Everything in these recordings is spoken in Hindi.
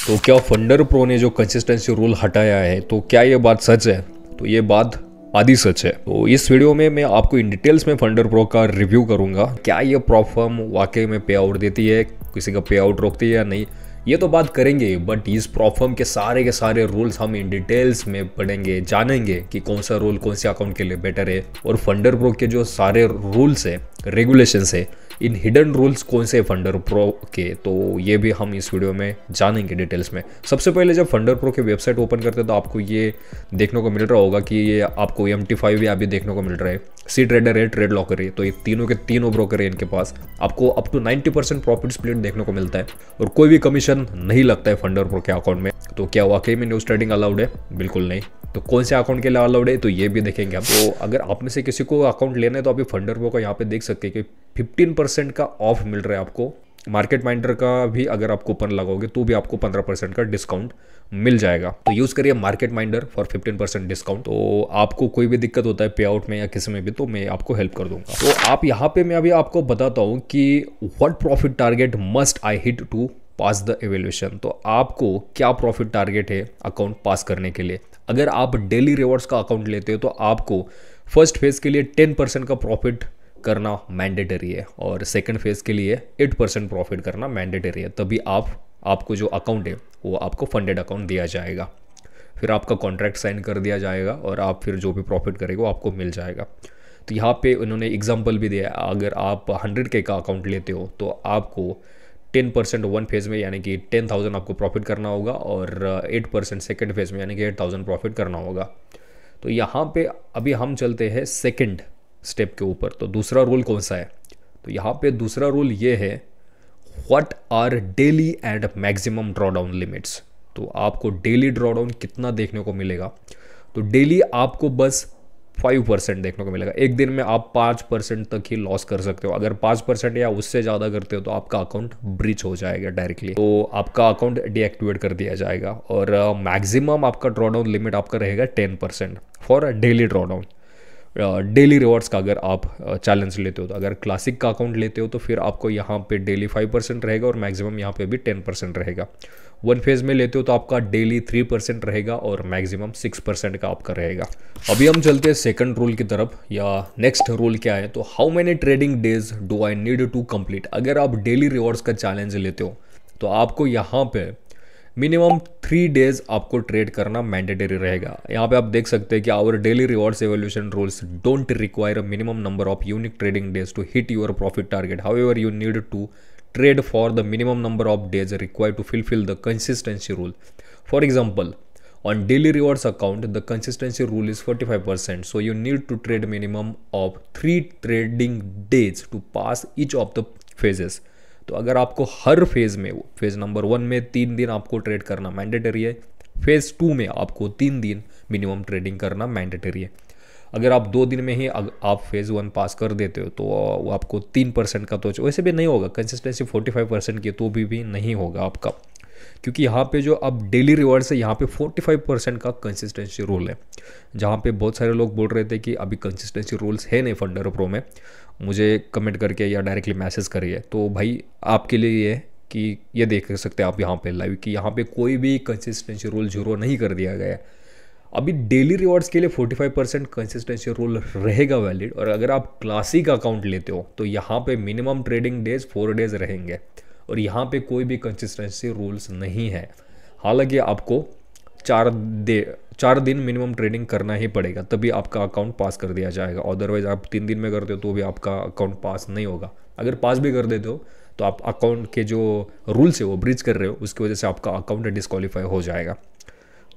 तो क्या फंडर प्रो ने जो कंसिस्टेंसी रूल हटाया है, तो क्या ये बात सच है? तो ये बात आधी सच है। तो इस वीडियो में मैं आपको इन डिटेल्स में फंडर प्रो का रिव्यू करूंगा। क्या ये प्रॉफर्म वाकई में पे आउट देती है, किसी का पे आउट रोकती है या नहीं, ये तो बात करेंगे। बट इस प्रॉफर्म के सारे रूल्स हम इन डिटेल्स में पढ़ेंगे, जानेंगे कि कौन सा रूल कौन से अकाउंट के लिए बेटर है, और फंडर प्रो के जो सारे रूल्स है, रेगुलेशंस है, इन हिडन रूल्स कौन से फंडर प्रो के, तो ये भी हम इस वीडियो में जानेंगे डिटेल्स में। सबसे पहले जब फंडर प्रो की वेबसाइट ओपन करते हैं तो आपको ये देखने को मिल रहा होगा कि ये आपको MT5 भी अभी देखने को मिल रहा है, सी ट्रेडर है, ट्रेड लॉकर है। तो ये तीनों के तीनों ब्रोकर है, इनके पास आपको अप टू 90% प्रॉफिट स्प्लिट देखने को मिलता है और कोई भी कमीशन नहीं लगता है फंडर प्रो के अकाउंट में। तो क्या वाकई में न्यूज़ ट्रेडिंग अलाउड है? बिल्कुल नहीं। तो कौन से अकाउंट के लिए अलाउड है, तो ये भी देखेंगे हम। तो अगर आप में से किसी को अकाउंट लेना है तो अभी फंडर प्रो का यहाँ पे देख सकते हैं कि 15% का ऑफ मिल रहा है आपको। मार्केट माइंडर का भी अगर आप कूपन लगाओगे तो भी आपको 15% का डिस्काउंट मिल जाएगा। तो यूज़ करिए मार्केट माइंडर फॉर 15% डिस्काउंट। तो आपको कोई भी दिक्कत होता है पे आउट में या किसी में भी, तो मैं आपको हेल्प कर दूंगा। तो आप यहाँ पे मैं अभी आपको बताता हूँ कि what profit target must I hit to pass the evaluation. तो आपको क्या प्रॉफिट टारगेट है अकाउंट पास करने के लिए। अगर आप डेली रिवॉर्ड्स का अकाउंट लेते हो तो आपको फर्स्ट फेज के लिए 10% का प्रॉफिट करना मैंडेटरी है और सेकंड फेज के लिए 8% प्रॉफिट करना मैंडेटरी है। तभी आपको जो अकाउंट है वो आपको फंडेड अकाउंट दिया जाएगा। फिर आपका कॉन्ट्रैक्ट साइन कर दिया जाएगा और आप फिर जो भी प्रॉफिट करेगा वो आपको मिल जाएगा। तो यहाँ पे उन्होंने एग्जांपल भी दिया है, अगर आप 100K का अकाउंट लेते हो तो आपको 10% वन फेज़ में यानी कि 10,000 आपको प्रॉफिट करना होगा और 8% सेकेंड फेज़ में यानी कि 8,000 प्रॉफिट करना होगा। तो यहाँ पे अभी हम चलते हैं सेकेंड स्टेप के ऊपर। तो दूसरा रूल कौन सा है? तो यहाँ पे दूसरा रूल ये है, what are daily and maximum drawdown limits. तो आपको डेली ड्रॉडाउन कितना देखने को मिलेगा? तो डेली आपको बस 5% देखने को मिलेगा। एक दिन में आप 5% तक ही लॉस कर सकते हो। अगर 5% या उससे ज़्यादा करते हो तो आपका अकाउंट ब्रीच हो जाएगा डायरेक्टली, तो आपका अकाउंट डीएक्टिवेट कर दिया जाएगा। और मैक्सिमम आपका ड्रॉडाउन लिमिट आपका रहेगा 10% for daily drawdown. Daily rewards का अगर आप चैलेंज लेते हो, तो अगर क्लासिक का अकाउंट लेते हो तो फिर आपको यहाँ पे डेली 5% रहेगा और मैक्सिमम यहाँ पे भी 10% रहेगा। वन फेज में लेते हो तो आपका डेली 3% रहेगा और मैक्सिमम 6% का आपका रहेगा। अभी हम चलते हैं सेकंड रूल की तरफ, या नेक्स्ट रूल क्या है। तो how many trading days do I need to complete. अगर आप डेली रिवॉर्ड्स का चैलेंज लेते हो तो आपको यहाँ पे मिनिमम 3 डेज आपको ट्रेड करना मैंडेटरी रहेगा। यहाँ पे आप देख सकते हैं कि our daily rewards evolution rules don't require a minimum number of unique trading days to hit your profit target. However you need to trade for the minimum number of days required to fulfill the consistency rule. For example, on daily rewards account, the consistency rule is 45%. So you need to trade minimum of 3 trading days to pass each of the phases. तो अगर आपको हर फेज में, फेज नंबर 1 में 3 दिन आपको ट्रेड करना मैंडेटरी है, फेज 2 में आपको 3 दिन मिनिमम ट्रेडिंग करना मैंडेटरी है। अगर आप 2 दिन में ही आप फेज़ 1 पास कर देते हो तो वो आपको 3% का, तो वैसे भी नहीं होगा। कंसिस्टेंसी 45% की तो भी नहीं होगा आपका, क्योंकि यहाँ पे जो अब डेली रिवॉर्ड्स है यहाँ पे 45% का कंसिस्टेंसी रूल है। जहाँ पे बहुत सारे लोग बोल रहे थे कि अभी कंसिस्टेंसी रूल्स है नहीं फंडर प्रो में, मुझे कमेंट करके या डायरेक्टली मैसेज करिए। तो भाई आपके लिए ये कि ये देख सकते हैं आप यहाँ पे लाइव कि यहाँ पे कोई भी कंसिस्टेंसी रूल जीरो नहीं कर दिया गया है। अभी डेली रिवॉर्ड्स के लिए 45% कंसिस्टेंसी रूल रहेगा वैलिड। और अगर आप क्लासिक अकाउंट लेते हो तो यहाँ पे मिनिमम ट्रेडिंग डेज 4 डेज रहेंगे और यहाँ पे कोई भी कंसिस्टेंसी रूल्स नहीं है। हालांकि आपको 4 दिन मिनिमम ट्रेडिंग करना ही पड़ेगा, तभी आपका अकाउंट पास कर दिया जाएगा। अदरवाइज आप 3 दिन में करते हो तो भी आपका अकाउंट पास नहीं होगा। अगर पास भी कर देते हो तो आप अकाउंट के जो रूल्स है वो ब्रीच कर रहे हो, उसकी वजह से आपका अकाउंट डिस्क्वालीफाई हो जाएगा।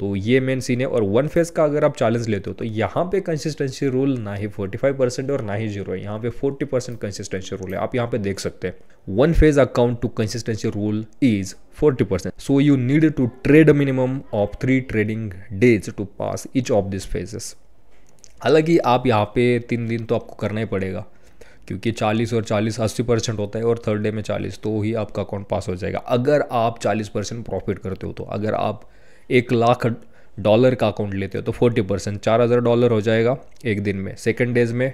तो ये मेन सीन है। और वन फेज का अगर आप चैलेंज लेते हो तो यहाँ पे कंसिस्टेंसी रूल ना ही 45% और ना ही 0 है, यहाँ पे 40% कंसिस्टेंसी रूल है। आप यहाँ पे देख सकते हैं one phase account two consistency rule is 40%। So you need to trade minimum of 3 trading days to pass each of this phases. हालांकि आप यहाँ पे 3 दिन तो आपको करना ही पड़ेगा, क्योंकि 40 और 40 80% होता है और थर्ड डे में 40, तो ही आपका अकाउंट पास हो जाएगा अगर आप 40% प्रॉफिट करते हो। तो अगर आप $1,00,000 का अकाउंट लेते हो तो 40% $4,000 हो जाएगा एक दिन में। सेकेंड डेज में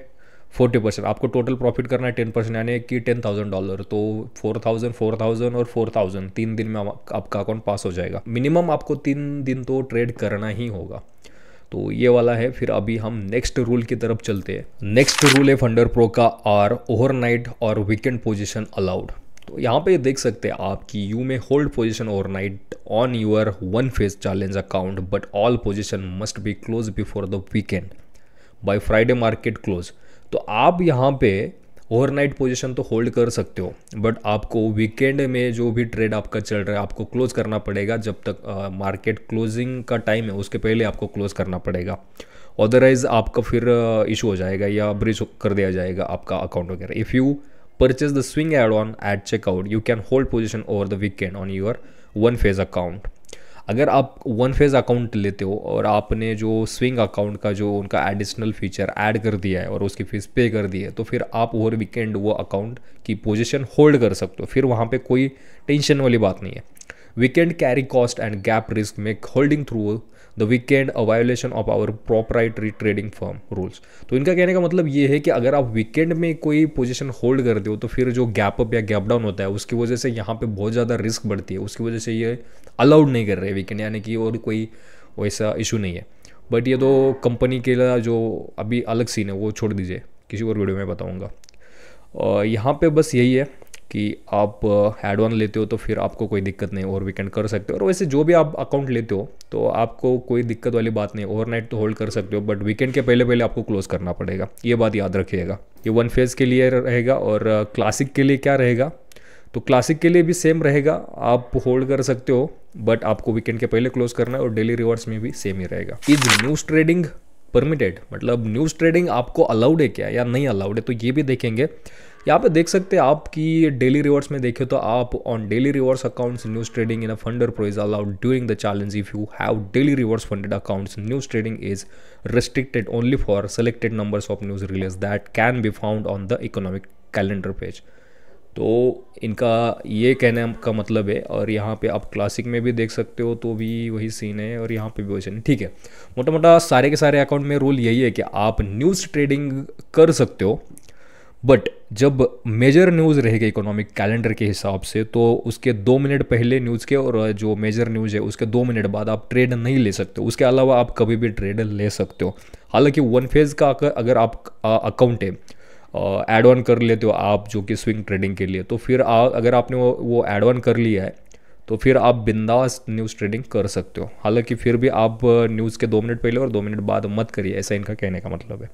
40%, आपको टोटल प्रॉफिट करना है 10%, यानी कि $10,000, तो 4,000 4,000 और 4,000 3 दिन में आपका अकाउंट पास हो जाएगा। मिनिमम आपको 3 दिन तो ट्रेड करना ही होगा। तो ये वाला है। फिर अभी हम नेक्स्ट रूल की तरफ चलते हैं। नेक्स्ट रूल है फंडर प्रो का, आर ओवरनाइट और वीकेंड पोजीशन अलाउड। तो यहाँ पे देख सकते हैं आप कि you may hold position overnight on your one phase challenge account, but all position must be close before the weekend by Friday market close. तो आप यहाँ पे ओवरनाइट पोजीशन तो होल्ड कर सकते हो, बट आपको वीकेंड में जो भी ट्रेड आपका चल रहा है आपको क्लोज करना पड़ेगा। जब तक मार्केट क्लोजिंग का टाइम है उसके पहले आपको क्लोज करना पड़ेगा, अदरवाइज आपका फिर इशू हो जाएगा या ब्रीच कर दिया जाएगा आपका अकाउंट वगैरह। If you purchase the swing add on at checkout you can hold position over the weekend on your one phase account. अगर आप वन फेज अकाउंट लेते हो और आपने जो स्विंग अकाउंट का जो उनका एडिशनल फीचर ऐड कर दिया है और उसकी फीस पे कर दी है, तो फिर आप ओवर वीकेंड वो अकाउंट की पोजीशन होल्ड कर सकते हो। फिर वहाँ पे कोई टेंशन वाली बात नहीं है। Weekend carry cost and gap risk make holding through the weekend a violation of our proprietary trading firm rules. तो इनका कहने का मतलब ये है कि अगर आप वीकेंड में कोई पोजीशन होल्ड करते हो तो फिर जो गैप अप या गैप डाउन होता है उसकी वजह से यहाँ पे बहुत ज़्यादा रिस्क बढ़ती है, उसकी वजह से ये अलाउड नहीं कर रहे वीकेंड, यानी कि और कोई वैसा इशू नहीं है। बट ये तो कंपनी के लिए जो अभी अलग सीन है वो छोड़ दीजिए, किसी और वीडियो में बताऊँगा। और यहाँ पे बस यही है कि आप एड ऑन लेते हो तो फिर आपको कोई दिक्कत नहीं, ओवर वीकेंड कर सकते हो। और वैसे जो भी आप अकाउंट लेते हो तो आपको कोई दिक्कत वाली बात नहीं, ओवरनाइट तो होल्ड कर सकते हो, बट वीकेंड के पहले पहले आपको क्लोज करना पड़ेगा, ये बात याद रखिएगा। ये वन फेज के लिए रहेगा। और क्लासिक के लिए क्या रहेगा, तो क्लासिक के लिए भी सेम रहेगा, आप होल्ड कर सकते हो बट आपको वीकेंड के पहले क्लोज करना है। और डेली रिवॉर्ड्स में भी सेम ही रहेगा। इज न्यूज़ ट्रेडिंग परमिटेड, मतलब न्यूज़ ट्रेडिंग आपको अलाउड है क्या या नहीं अलाउड है, तो ये भी देखेंगे। यहाँ पे देख सकते हैं आपकी डेली रिवॉर्ड्स में देखें तो आप on daily rewards accounts news trading in a funder pro is allowed during the challenge. If you have daily rewards funded accounts news trading is restricted only for selected numbers of news release that can be found on the economic calendar page। तो इनका ये कहने का मतलब है। और यहाँ पे आप क्लासिक में भी देख सकते हो तो भी वही सीन है और यहाँ पे भी वही सीन है। ठीक है, मोटा मोटा सारे के सारे अकाउंट में रूल यही है कि आप न्यूज़ ट्रेडिंग कर सकते हो, बट जब मेजर न्यूज़ रहेगा इकोनॉमिक कैलेंडर के हिसाब से तो उसके 2 मिनट पहले न्यूज़ के और जो मेजर न्यूज़ है उसके 2 मिनट बाद आप ट्रेड नहीं ले सकते हो। उसके अलावा आप कभी भी ट्रेड ले सकते हो। हालांकि वन फेज़ का अगर आप अकाउंट है ऐड ऑन कर लेते हो आप जो कि स्विंग ट्रेडिंग के लिए, तो फिर अगर आपने वो ऐड ऑन कर लिया है तो फिर आप बिंदास न्यूज़ ट्रेडिंग कर सकते हो। हालांकि फिर भी आप न्यूज़ के 2 मिनट पहले और 2 मिनट बाद मत करिए, ऐसा इनका कहने का मतलब है।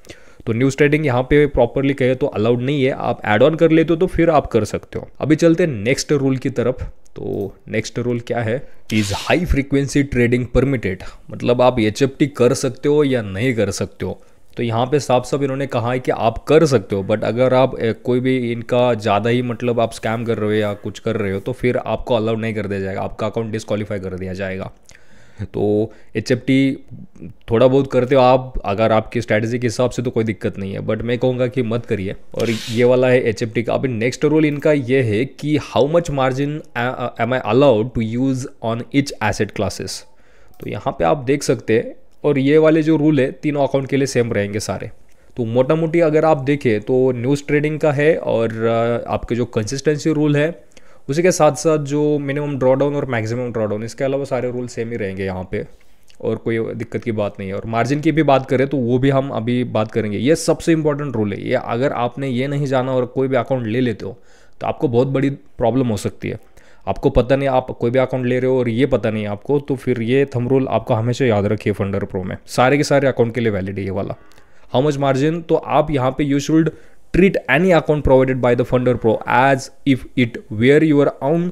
तो न्यूज़ ट्रेडिंग यहाँ पे प्रॉपरली कहे तो अलाउड नहीं है। आप ऐड ऑन कर लेते हो तो फिर आप कर सकते हो। अभी चलते हैं नेक्स्ट रूल की तरफ। तो नेक्स्ट रूल क्या है, is high frequency trading permitted, मतलब आप HFT कर सकते हो या नहीं कर सकते हो। तो यहाँ पे साफ साफ इन्होंने कहा है कि आप कर सकते हो, बट अगर आप कोई भी इनका ज़्यादा ही मतलब आप स्कैम कर रहे हो या कुछ कर रहे हो तो फिर आपको अलाउड नहीं कर दिया जाएगा, आपका अकाउंट डिस्क्वालीफाई कर दिया जाएगा। तो HFT थोड़ा बहुत करते हो आप, अगर आपकी स्ट्रैटेजी के हिसाब से तो कोई दिक्कत नहीं है, बट मैं कहूँगा कि मत करिए। और ये वाला है HFT का। अभी नेक्स्ट रूल इनका ये है कि how much margin am I allowed to use on each asset classes. तो यहाँ पे आप देख सकते हैं, और ये वाले जो रूल है तीनों अकाउंट के लिए सेम रहेंगे सारे। तो मोटा मोटी अगर आप देखें तो न्यूज़ ट्रेडिंग का है और आपके जो कंसिस्टेंसी रूल है उसी के साथ साथ जो मिनिमम ड्रॉडाउन और मैक्सिमम ड्रॉडाउन, इसके अलावा सारे रूल सेम ही रहेंगे यहाँ पे, और कोई दिक्कत की बात नहीं है। और मार्जिन की भी बात करें तो वो भी हम अभी बात करेंगे। ये सबसे इंपॉर्टेंट रूल है। ये अगर आपने ये नहीं जाना और कोई भी अकाउंट ले लेते हो तो आपको बहुत बड़ी प्रॉब्लम हो सकती है। आपको पता नहीं, आप कोई भी अकाउंट ले रहे हो और ये पता नहीं आपको, तो फिर ये थंब रूल आपको हमेशा याद रखिए। फंडर प्रो में सारे के सारे अकाउंट के लिए वैलिड है ये वाला। हाउ मच मार्जिन, तो आप यहाँ पे you should treat any account provided by the Funder Pro as if it were your own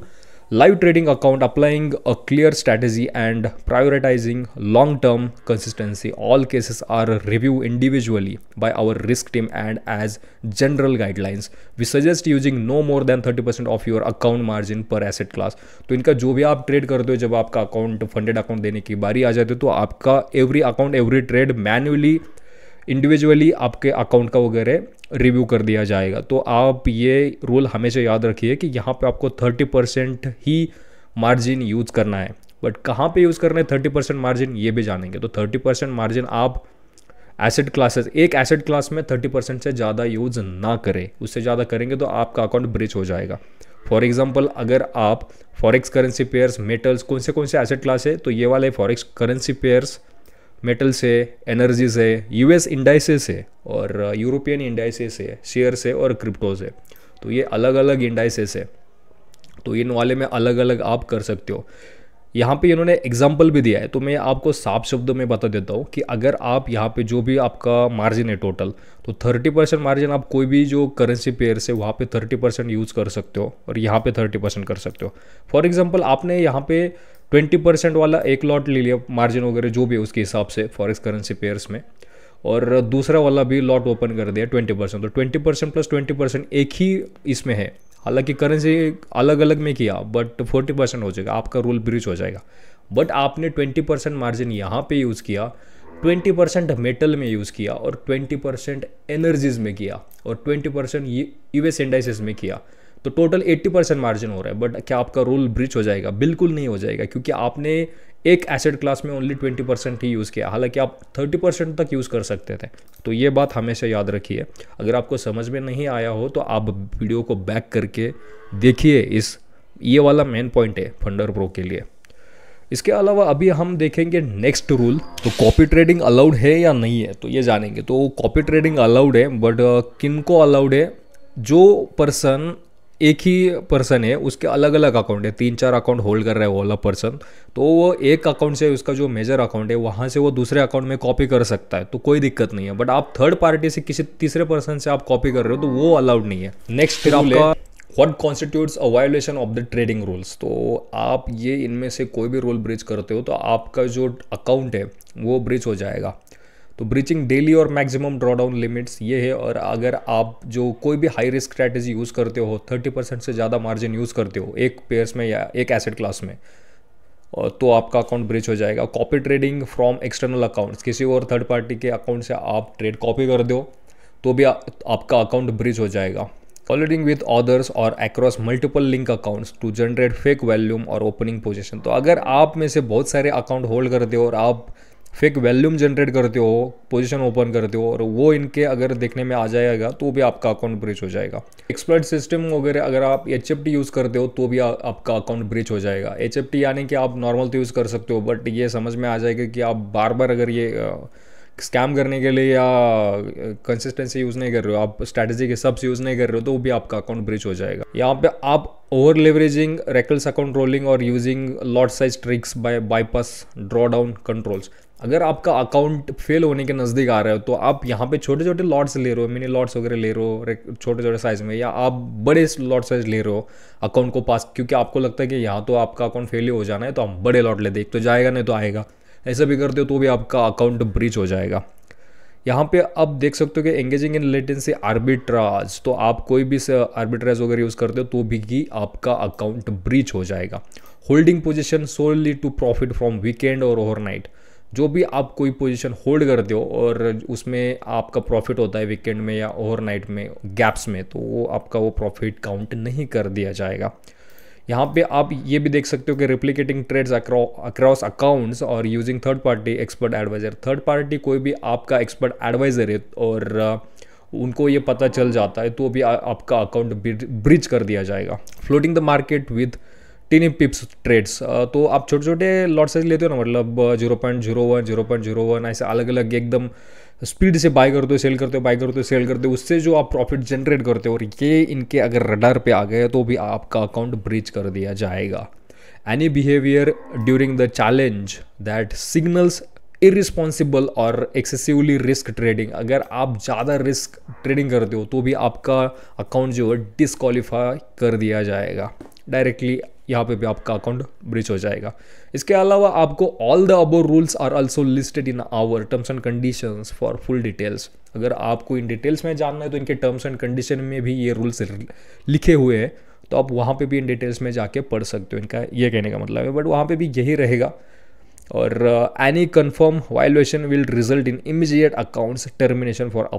live trading account, applying a clear strategy and prioritizing long-term consistency. All cases are reviewed individually by our risk team and as general guidelines. We suggest using no more than 30% of your account margin per asset class. तो इनका जो भी आप ट्रेड करते हो, जब आपका अकाउंट फंडेड अकाउंट देने की बारी आ जाती है तो आपका every account every trade manually individually आपके अकाउंट का वगैरह रिव्यू कर दिया जाएगा। तो आप ये रूल हमेशा याद रखिए कि यहाँ पे आपको 30% ही मार्जिन यूज़ करना है। बट कहाँ पे यूज़ करना है 30% मार्जिन, ये भी जानेंगे। तो 30% मार्जिन आप एसेट क्लासेस, एक एसेट क्लास में 30% से ज़्यादा यूज़ ना करें, उससे ज़्यादा करेंगे तो आपका अकाउंट ब्रीच हो जाएगा। फॉर एग्जांपल अगर आप फॉरेक्स करेंसी पेयर्स, मेटल्स, कौन से एसेट क्लास है, तो ये वाले फॉरेक्स करेंसी पेयर्स, मेटल्स है, एनर्जीज है, यूएस इंडाइसेस है और यूरोपियन इंडाइसेस है, शेयर्स है और क्रिप्टोज है। तो ये अलग अलग इंडाइसेस है, तो इन वाले में अलग अलग आप कर सकते हो। यहाँ पे इन्होंने एग्जाम्पल भी दिया है, तो मैं आपको साफ शब्दों में बता देता हूँ कि अगर आप यहाँ पे जो भी आपका मार्जिन है टोटल, तो 30% मार्जिन आप कोई भी जो करेंसी पेयर से वहाँ पे 30% यूज़ कर सकते हो और यहाँ पे 30% कर सकते हो। फॉर एग्जांपल आपने यहाँ पे 20% वाला एक लॉट ले लिया, मार्जिन वगैरह जो भी है उसके हिसाब से फॉरेक्स करेंसी पेयर्स में, और दूसरा वाला भी लॉट ओपन कर दिया 20%, तो 20% प्लस 20% एक ही इसमें है। हालांकि करेंसी अलग अलग में किया बट 40% हो जाएगा, आपका रूल ब्रीच हो जाएगा। बट आपने 20% मार्जिन यहाँ पे यूज़ किया, 20% मेटल में यूज़ किया और 20% एनर्जीज में किया और 20% यूएस इंडाइसेस में किया, तो टोटल 80% मार्जिन हो रहा है। बट क्या आपका रूल ब्रीच हो जाएगा? बिल्कुल नहीं हो जाएगा, क्योंकि आपने एक एसेट क्लास में ओनली 20% ही यूज़ किया, हालांकि आप 30% तक यूज़ कर सकते थे। तो ये बात हमेशा याद रखिए। अगर आपको समझ में नहीं आया हो तो आप वीडियो को बैक करके देखिए, ये वाला मेन पॉइंट है फंडर प्रो के लिए। इसके अलावा अभी हम देखेंगे नेक्स्ट रूल, तो कॉपी ट्रेडिंग अलाउड है या नहीं है, तो ये जानेंगे। तो कॉपी ट्रेडिंग अलाउड है, बट किन को अलाउड है? जो पर्सन, एक ही पर्सन है, उसके अलग अलग अकाउंट है, 3-4 अकाउंट होल्ड कर रहा है वो वाला पर्सन, तो वो एक अकाउंट से, उसका जो मेजर अकाउंट है वहाँ से वो दूसरे अकाउंट में कॉपी कर सकता है, तो कोई दिक्कत नहीं है। बट आप थर्ड पार्टी से किसी तीसरे पर्सन से आप कॉपी कर रहे हो तो वो अलाउड नहीं है। नेक्स्ट फिर आपका what constitutes a violation of the trading rules, तो आप ये इनमें से कोई भी रूल ब्रीच करते हो तो आपका जो अकाउंट है वो ब्रीच हो जाएगा। तो ब्रीचिंग डेली और मैक्सिमम ड्रॉडाउन लिमिट्स ये है, और अगर आप जो कोई भी हाई रिस्क स्ट्रैटेजी यूज़ करते हो, 30% से ज़्यादा मार्जिन यूज़ करते हो एक पेयर्स में या एक एसेट क्लास में, और तो आपका अकाउंट ब्रीच हो जाएगा। Copy trading from external accounts, किसी और थर्ड पार्टी के अकाउंट से आप ट्रेड कॉपी कर दो तो भी आपका अकाउंट ब्रीच हो जाएगा। कोलिडिंग विद अदर्स और across multiple link accounts to generate fake volume और ओपनिंग पोजीशन, तो अगर आप में से बहुत सारे अकाउंट होल्ड करते हो और आप फेक वॉल्यूम जनरेट करते हो, पोजीशन ओपन करते हो, और वो इनके अगर देखने में आ जाएगा तो भी आपका अकाउंट ब्रीच हो जाएगा। एक्सपर्ट सिस्टम वगैरह अगर आप HFT यूज़ करते हो तो भी आपका अकाउंट ब्रीच हो जाएगा। HFT यानी कि आप नॉर्मल तो यूज़ कर सकते हो, बट ये समझ में आ जाएगा कि आप बार बार अगर ये स्कैम करने के लिए या कंसिस्टेंसी यूज़ नहीं कर रहे हो, आप स्ट्रैटेजी के हिसाब से यूज़ नहीं कर रहे हो, तो भी आपका अकाउंट ब्रीच हो जाएगा। यहाँ पे आप ओवर लेवरेजिंग, रेकल्स अकाउंट रोलिंग और using lot size tricks bye bypass draw down controls, अगर आपका अकाउंट फेल होने के नज़दीक आ रहा है तो आप यहाँ पे छोटे छोटे लॉट्स ले रहे हो, मिनी लॉट्स वगैरह ले रहे हो छोटे छोटे साइज में, या आप बड़े लॉट साइज ले रहे हो अकाउंट को पास, क्योंकि आपको लगता है कि यहाँ तो आपका अकाउंट फेल ही हो जाना है तो हम बड़े लॉट ले दें, तो जाएगा नहीं तो आएगा, ऐसा भी करते हो तो भी आपका अकाउंट ब्रीच हो जाएगा। यहाँ पे आप देख सकते हो कि एंगेजिंग इन लेटेंसी आर्बिट्राज, तो आप कोई भी आर्बिट्राज वगैरह यूज़ करते हो तो भी आपका अकाउंट ब्रीच हो जाएगा। Holding position solely to profit from weekend और ओवरनाइट, जो भी आप कोई पोजीशन होल्ड करते हो और उसमें आपका प्रॉफिट होता है वीकेंड में या ओवरनाइट में गैप्स में, तो वो आपका वो प्रॉफिट काउंट नहीं कर दिया जाएगा। यहाँ पे आप ये भी देख सकते हो कि रिप्लिकेटिंग ट्रेड्स अक्रॉस अकाउंट्स और using third party expert advisor, third party कोई भी आपका एक्सपर्ट एडवाइजर है और उनको ये पता चल जाता है तो भी आपका अकाउंट ब्रीच कर दिया जाएगा। Floating the market with tiny pips trades, तो आप छोटे छोटे लॉट साइज लेते हो ना, मतलब 0.01 0.01 ऐसे अलग अलग एकदम स्पीड से बाय करते हो, सेल करते हो, बाय करते हो, सेल करते हो, उससे जो आप प्रॉफिट जनरेट करते हो और ये इनके अगर रडार पे आ गए तो भी आपका अकाउंट ब्रीच कर दिया जाएगा। Any behaviour during the challenge that signals irresponsible और एक्सेसिवली रिस्क ट्रेडिंग, अगर आप ज़्यादा रिस्क ट्रेडिंग करते हो तो भी आपका अकाउंट जो है डिस्क्वालीफाई कर दिया जाएगा डायरेक्टली, यहाँ पे भी आपका अकाउंट ब्रीच हो जाएगा। इसके अलावा आपको all the above rules are also listed in our terms and conditions for full details, अगर आपको इन डिटेल्स में जानना है तो इनके टर्म्स एंड कंडीशन में भी ये रूल्स लिखे हुए हैं, तो आप वहाँ पे भी इन डिटेल्स में जाके पढ़ सकते हो, इनका ये कहने का मतलब है। बट वहाँ पे भी यही रहेगा। और any confirm violation will result in immediate accounts termination for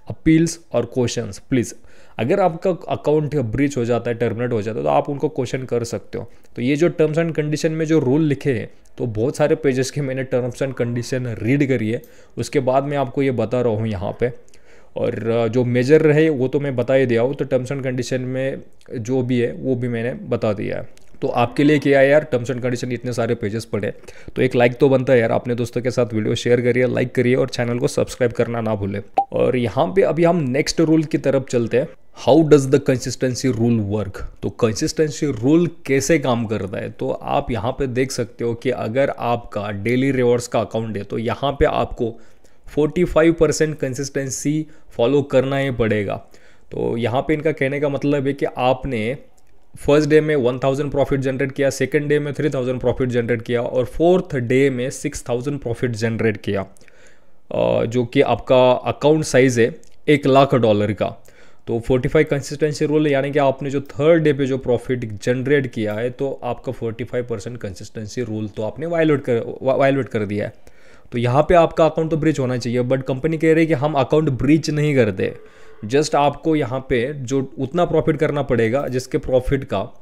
appeals और क्वेश्चंस, प्लीज़ अगर आपका अकाउंट ब्रीच हो जाता है, टर्मिनेट हो जाता है, तो आप उनको क्वेश्चन कर सकते हो। तो ये जो टर्म्स एंड कंडीशन में जो रूल लिखे हैं तो बहुत सारे पेजेस के मैंने टर्म्स एंड कंडीशन रीड करी है, उसके बाद मैं आपको ये बता रहा हूँ यहाँ पे। और जो मेजर रहे वो तो मैं बता ही दिया हूँ, तो टर्म्स एंड कंडीशन में जो भी है वो भी मैंने बता दिया है। तो आपके लिए क्या है यार, टर्म्स एंड कंडीशन इतने सारे पेजेस पढ़े तो एक लाइक तो बनता है यार। अपने दोस्तों के साथ वीडियो शेयर करिए, लाइक करिए और चैनल को सब्सक्राइब करना ना भूलें। और यहाँ पे अभी हम नेक्स्ट रूल की तरफ चलते हैं। How does the consistency rule work? तो कंसिस्टेंसी रूल कैसे काम करता है, तो आप यहाँ पे देख सकते हो कि अगर आपका डेली रिवॉर्ड्स का अकाउंट है तो यहाँ पे आपको 45% कंसिस्टेंसी फॉलो करना ही पड़ेगा। तो यहाँ पे इनका कहने का मतलब है कि आपने फर्स्ट डे में 1000 प्रॉफिट जनरेट किया, सेकंड डे में 3000 प्रॉफिट जनरेट किया और फोर्थ डे में 6000 प्रॉफिट जनरेट किया, जो कि आपका अकाउंट साइज है $1,00,000 का। तो 45 कंसिस्टेंसी रूल यानी कि आपने जो थर्ड डे पे जो प्रॉफिट जनरेट किया है तो आपका 45% कंसिस्टेंसी रूल तो आपने वायलेट कर दिया है। तो यहाँ पे आपका अकाउंट तो ब्रीच होना चाहिए, बट कंपनी कह रही है कि हम अकाउंट ब्रीच नहीं करते, जस्ट आपको यहाँ पे जो उतना प्रॉफिट करना पड़ेगा जिसके प्रॉफिट का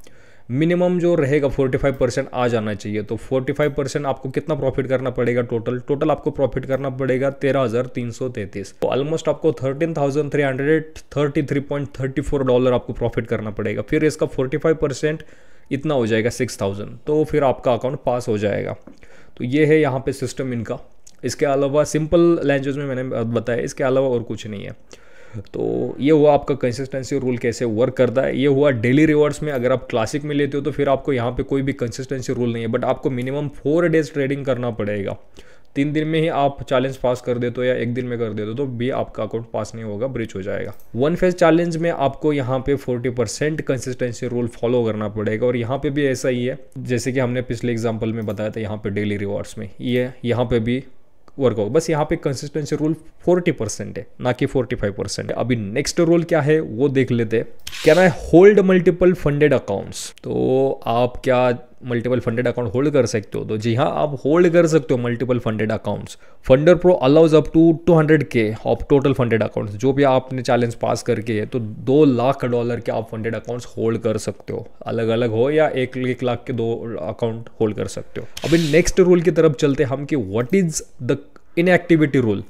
मिनिमम जो रहेगा 45% आ जाना चाहिए। तो 45% आपको कितना प्रॉफिट करना पड़ेगा, टोटल आपको प्रॉफिट करना पड़ेगा 13,333। तो ऑलमोस्ट आपको $13,333.34 आपको प्रॉफिट करना पड़ेगा। फिर इसका 45% इतना हो जाएगा 6,000, तो फिर आपका अकाउंट पास हो जाएगा। तो ये है यहाँ पे सिस्टम इनका। इसके अलावा सिंपल लैंग्वेज में मैंने बताया, इसके अलावा और कुछ नहीं है। तो ये हुआ आपका कंसिस्टेंसी रूल कैसे वर्क करता है। ये हुआ डेली रिवॉर्ड्स में। अगर आप क्लासिक में लेते हो तो फिर आपको यहाँ पे कोई भी कंसिस्टेंसी रूल नहीं है, बट आपको मिनिमम 4 डेज ट्रेडिंग करना पड़ेगा। 3 दिन में ही आप चैलेंज पास कर देते हो या 1 दिन में कर देते हो तो भी आपका अकाउंट पास नहीं होगा, ब्रीच हो जाएगा। 1 फेज चैलेंज में आपको यहाँ पे 40% कंसिस्टेंसी रूल फॉलो करना पड़ेगा। और यहाँ पे भी ऐसा ही है जैसे कि हमने पिछले एग्जाम्पल में बताया था, यहाँ पे डेली रिवॉर्ड्स में ये यहाँ पे भी वर्क होगा। बस यहाँ पे कंसिस्टेंसी रूल 40% है, ना कि 45%। अभी नेक्स्ट रूल क्या है वो देख लेते हैं। Can I hold multiple funded accounts? तो आप क्या मल्टीपल फंडेड अकाउंट होल्ड कर सकते हो? तो जी हाँ, आप होल्ड कर सकते हो multiple funded accounts. Funder pro allows up to 200K of total funded accounts. जो भी आपने चैलेंज पास करके है तो $2,00,000 के आप फंडेड अकाउंट्स होल्ड कर सकते हो, अलग अलग हो या 1,00,000 के 2 अकाउंट होल्ड कर सकते हो। अभी नेक्स्ट रूल की तरफ चलते हम कि what is the inactivity rule.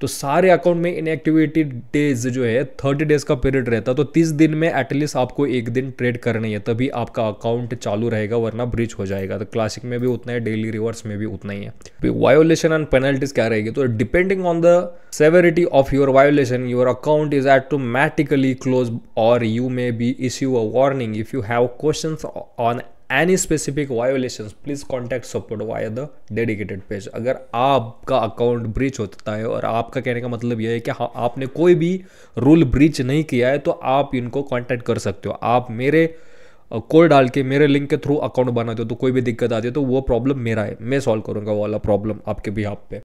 तो सारे अकाउंट में इनएक्टिविटी डेज जो है 30 डेज का पीरियड रहता है, तो 30 दिन में एटलीस्ट आपको 1 दिन ट्रेड करनी है, तभी आपका अकाउंट चालू रहेगा, वरना ब्रीच हो जाएगा। तो क्लासिक में भी उतना है, डेली रिवर्स में भी उतना ही है। वायोलेशन एंड पेनल्टीज क्या रहेगी? तो depending on the severity of your violation your account is automatically close और you may be issue a warning. If you have questions on any specific violations please contact support via the dedicated page। अगर आपका अकाउंट ब्रीच होता है और आपका कहने का मतलब यह है कि हाँ आपने कोई भी रूल ब्रीच नहीं किया है, तो आप इनको कांटेक्ट कर सकते हो। आप मेरे कोड डाल के मेरे लिंक के थ्रू अकाउंट बनाते हो तो कोई भी दिक्कत आती है तो वो प्रॉब्लम मेरा है, मैं सॉल्व करूँगा वो वाला प्रॉब्लम आपके बिहाफ पे।